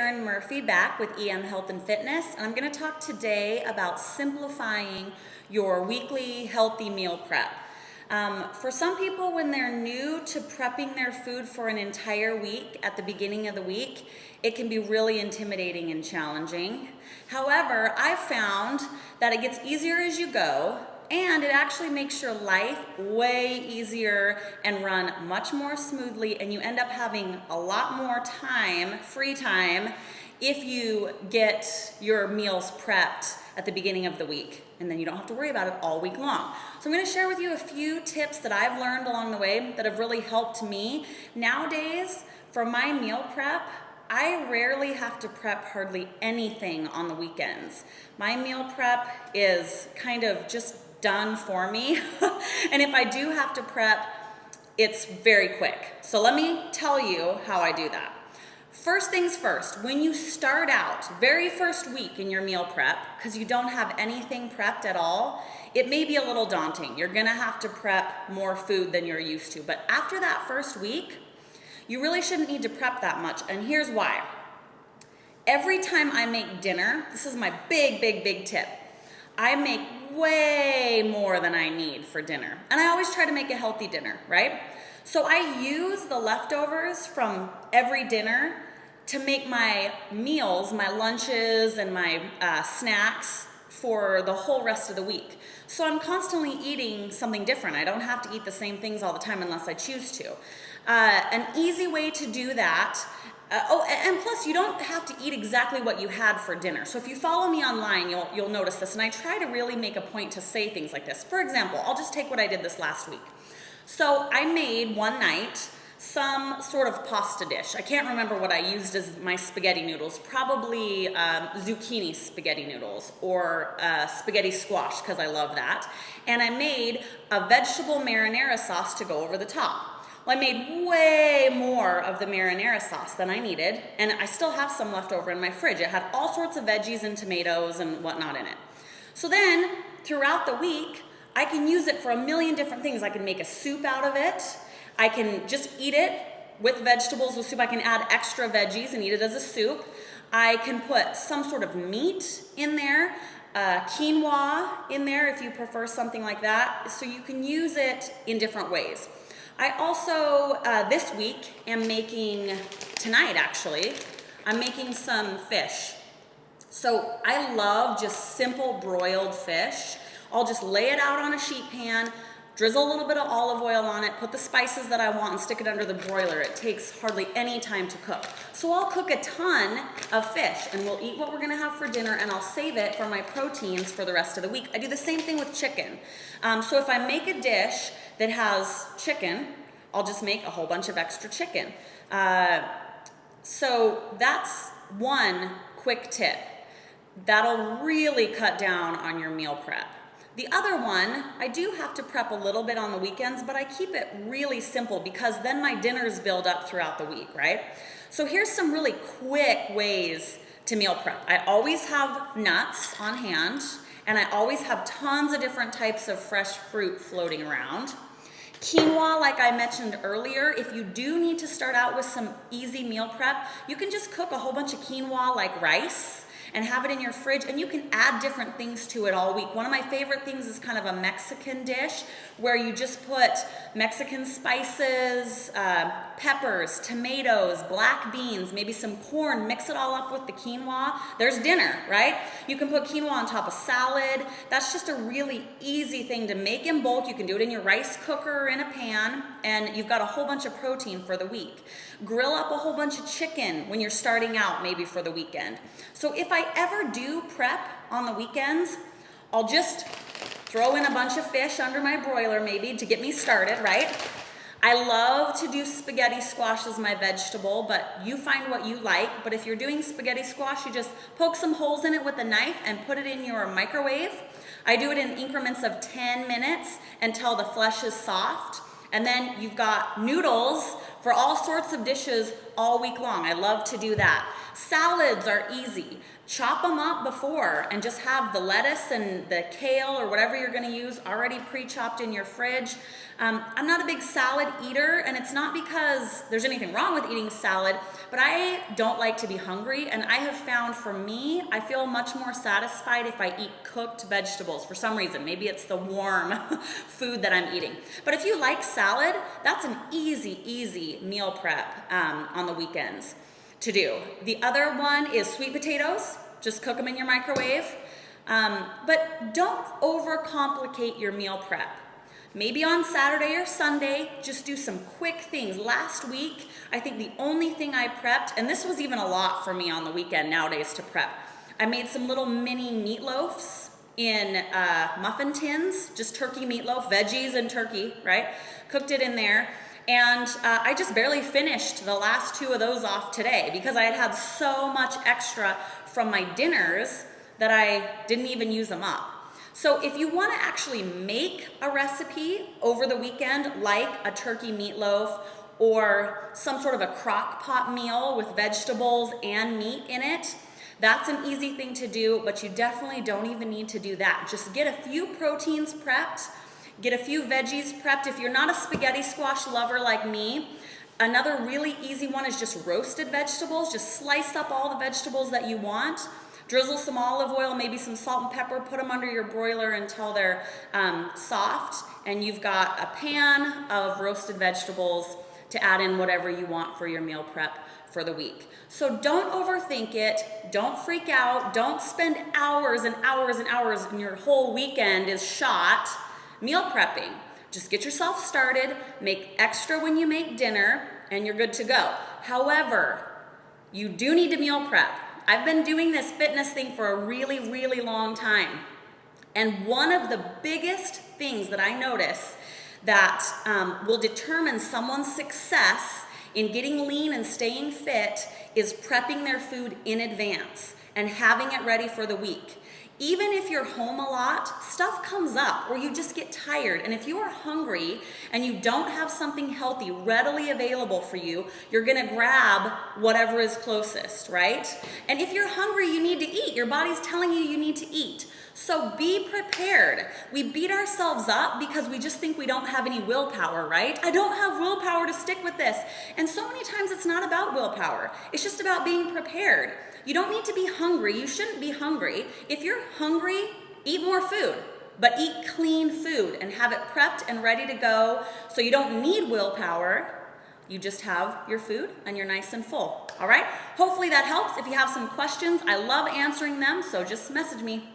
Erin Murphy back with EM Health and Fitness, and I'm going to talk today about simplifying your weekly healthy meal prep. For some people, when they're new to prepping their food for an entire week at the beginning of the week, it can be really intimidating and challenging. However, I've found that it gets easier as you go, and it actually makes your life way easier and run much more smoothly, and you end up having a lot more time, free time, if you get your meals prepped at the beginning of the week, and then you don't have to worry about it all week long. So I'm going to share with you a few tips that I've learned along the way that have really helped me. Nowadays, for my meal prep, I rarely have to prep hardly anything on the weekends. My meal prep is kind of just done for me. And if I do have to prep, it's very quick. So let me tell you how I do that. First things first, when you start out, very first week in your meal prep, because you don't have anything prepped at all, it may be a little daunting. You're gonna have to prep more food than you're used to. But after that first week, you really shouldn't need to prep that much, and here's why. Every time I make dinner, this is my big tip, I make way more than I need for dinner. And I always try to make a healthy dinner, right? So I use the leftovers from every dinner to make my meals, my lunches, and my snacks for the whole rest of the week. So I'm constantly eating something different. I don't have to eat the same things all the time unless I choose to. An easy way to do that, and plus you don't have to eat exactly what you had for dinner. So if you follow me online, you'll notice this, and I try to really make a point to say things like this. For example, I'll just take what I did this last week. So I made one night some sort of pasta dish. I can't remember what I used as my spaghetti noodles, probably zucchini spaghetti noodles or spaghetti squash, because I love that. And I made a vegetable marinara sauce to go over the top. Well, I made way more of the marinara sauce than I needed, and I still have some left over in my fridge. It had all sorts of veggies and tomatoes and whatnot in it. So then, throughout the week, I can use it for a million different things. I can make a soup out of it. I can just eat it with vegetables with soup. I can add extra veggies and eat it as a soup. I can put some sort of meat in there, quinoa in there if you prefer something like that. So you can use it in different ways. I also, this week, am making, tonight actually, I'm making some fish. So I love just simple broiled fish. I'll just lay it out on a sheet pan, drizzle a little bit of olive oil on it, put the spices that I want, and stick it under the broiler. It takes hardly any time to cook. So I'll cook a ton of fish, and we'll eat what we're gonna have for dinner, and I'll save it for my proteins for the rest of the week. I do the same thing with chicken. So if I make a dish that has chicken, I'll just make a whole bunch of extra chicken. So that's one quick tip. That'll really cut down on your meal prep. The other one, I do have to prep a little bit on the weekends, but I keep it really simple because then my dinners build up throughout the week, right? So here's some really quick ways to meal prep. I always have nuts on hand, and I always have tons of different types of fresh fruit floating around. Quinoa, like I mentioned earlier, if you do need to start out with some easy meal prep, you can just cook a whole bunch of quinoa like rice and have it in your fridge, and you can add different things to it all week. One of my favorite things is kind of a Mexican dish where you just put Mexican spices, peppers, tomatoes, black beans, maybe some corn, mix it all up with the quinoa. There's dinner, right? You can put quinoa on top of salad. That's just a really easy thing to make in bulk. You can do it in your rice cooker or in a pan, and you've got a whole bunch of protein for the week. Grill up a whole bunch of chicken when you're starting out, maybe for the weekend. So if I ever do prep on the weekends, I'll just throw in a bunch of fish under my broiler maybe to get me started, right? I love to do spaghetti squash as my vegetable, but you find what you like. But if you're doing spaghetti squash, you just poke some holes in it with a knife and put it in your microwave. I do it in increments of 10 minutes until the flesh is soft. And then you've got noodles for all sorts of dishes all week long. I love to do that. Salads are easy. Chop them up before and just have the lettuce and the kale or whatever you're going to use already pre-chopped in your fridge. I'm not a big salad eater, and it's not because there's anything wrong with eating salad, but I don't like to be hungry, and I have found for me, I feel much more satisfied if I eat cooked vegetables for some reason. Maybe it's the warm food that I'm eating. But if you like salad, that's an easy meal prep on the weekends to do. The other one is sweet potatoes. Just cook them in your microwave. But don't overcomplicate your meal prep. Maybe on Saturday or Sunday, just do some quick things. Last week, I think the only thing I prepped, and this was even a lot for me on the weekend nowadays to prep, I made some little mini meatloafs in muffin tins, just turkey meatloaf, veggies and turkey, right? Cooked it in there. And I just barely finished the last 2 of those off today because I had had so much extra from my dinners that I didn't even use them up. So if you want to actually make a recipe over the weekend, like a turkey meatloaf or some sort of a crock pot meal with vegetables and meat in it, that's an easy thing to do, but you definitely don't even need to do that. Just get a few proteins prepped, get a few veggies prepped. If you're not a spaghetti squash lover like me, another really easy one is just roasted vegetables. Just slice up all the vegetables that you want, drizzle some olive oil, maybe some salt and pepper, put them under your broiler until they're soft, and you've got a pan of roasted vegetables to add in whatever you want for your meal prep for the week. So don't overthink it, don't freak out, don't spend hours and hours and hours and your whole weekend is shot meal prepping. Just get yourself started, make extra when you make dinner, and you're good to go. However, you do need to meal prep. I've been doing this fitness thing for a really long time. And one of the biggest things that I notice that will determine someone's success in getting lean and staying fit is prepping their food in advance and having it ready for the week. Even if you're home a lot, stuff comes up or you just get tired. And if you are hungry and you don't have something healthy readily available for you, you're gonna grab whatever is closest, right? And if you're hungry, you need to eat. Your body's telling you need to eat. So be prepared. We beat ourselves up because we just think we don't have any willpower, right? I don't have willpower to stick with this. And so many times it's not about willpower. It's just about being prepared. You don't need to be hungry. You shouldn't be hungry. If you're hungry, eat more food, but eat clean food and have it prepped and ready to go so you don't need willpower. You just have your food and you're nice and full. All right? Hopefully that helps. If you have some questions, I love answering them, so just message me.